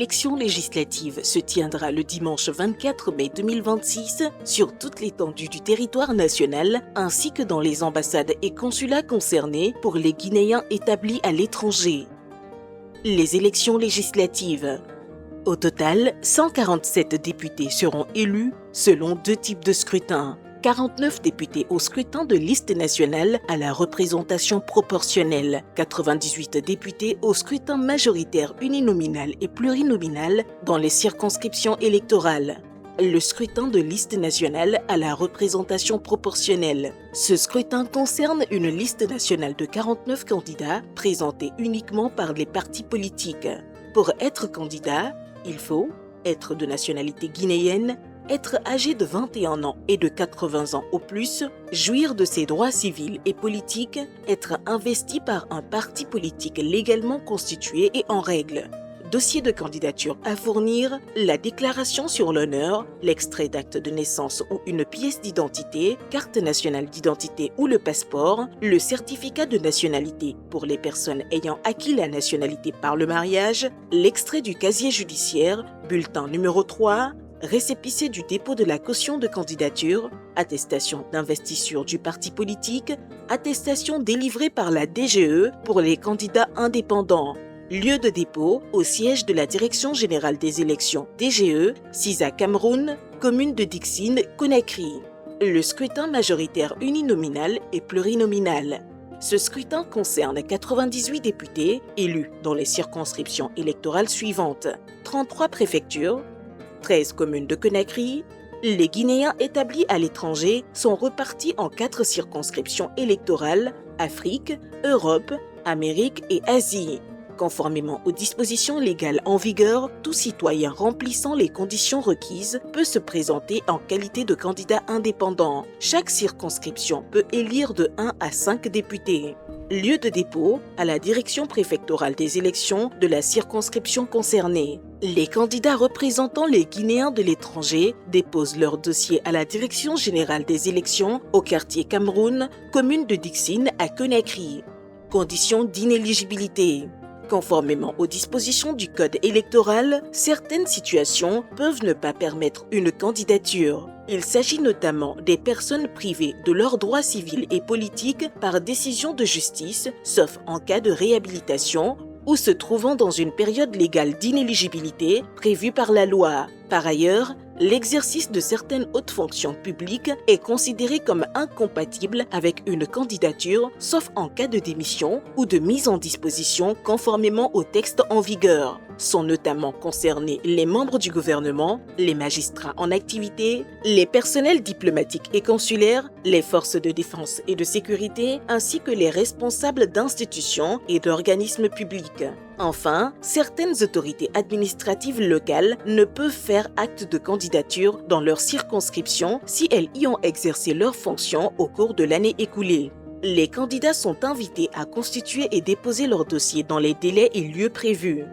élection législative se tiendra le dimanche 24 mai 2026 sur toute l'étendue du territoire national ainsi que dans les ambassades et consulats concernés pour les Guinéens établis à l'étranger. Les élections législatives. Au total, 147 députés seront élus selon deux types de scrutins. 49 députés au scrutin de liste nationale à la représentation proportionnelle, 98 députés au scrutin majoritaire uninominal et plurinominal dans les circonscriptions électorales. Le scrutin de liste nationale à la représentation proportionnelle. Ce scrutin concerne une liste nationale de 49 candidats présentés uniquement par les partis politiques. Pour être candidat, il faut être de nationalité guinéenne, être âgé de 21 ans et de 80 ans au plus, jouir de ses droits civils et politiques, être investi par un parti politique légalement constitué et en règle. Dossier de candidature à fournir, la déclaration sur l'honneur, l'extrait d'acte de naissance ou une pièce d'identité, carte nationale d'identité ou le passeport, le certificat de nationalité pour les personnes ayant acquis la nationalité par le mariage, l'extrait du casier judiciaire, bulletin numéro 3, récépissé du dépôt de la caution de candidature, attestation d'investiture du parti politique, attestation délivrée par la DGE pour les candidats indépendants. Lieu de dépôt au siège de la Direction générale des élections DGE, CISA Cameroun, commune de Dixine, Conakry. Le scrutin majoritaire uninominal et plurinominal. Ce scrutin concerne 98 députés élus dans les circonscriptions électorales suivantes. 33 préfectures, 13 communes de Conakry. Les Guinéens établis à l'étranger sont repartis en 4 circonscriptions électorales, Afrique, Europe, Amérique et Asie. Conformément aux dispositions légales en vigueur, tout citoyen remplissant les conditions requises peut se présenter en qualité de candidat indépendant. Chaque circonscription peut élire de 1 à 5 députés. Lieu de dépôt à la direction préfectorale des élections de la circonscription concernée. Les candidats représentant les Guinéens de l'étranger déposent leur dossier à la Direction générale des élections au quartier Cameroun, commune de Dixine à Conakry. Conditions d'inéligibilité. Conformément aux dispositions du Code électoral, certaines situations peuvent ne pas permettre une candidature. Il s'agit notamment des personnes privées de leurs droits civils et politiques par décision de justice, sauf en cas de réhabilitation, ou se trouvant dans une période légale d'inéligibilité prévue par la loi. Par ailleurs, l'exercice de certaines hautes fonctions publiques est considéré comme incompatible avec une candidature, sauf en cas de démission ou de mise en disposition conformément au texte en vigueur. Sont notamment concernés les membres du gouvernement, les magistrats en activité, les personnels diplomatiques et consulaires, les forces de défense et de sécurité, ainsi que les responsables d'institutions et d'organismes publics. Enfin, certaines autorités administratives locales ne peuvent faire acte de candidature dans leur circonscription si elles y ont exercé leurs fonctions au cours de l'année écoulée. Les candidats sont invités à constituer et déposer leur dossier dans les délais et lieux prévus.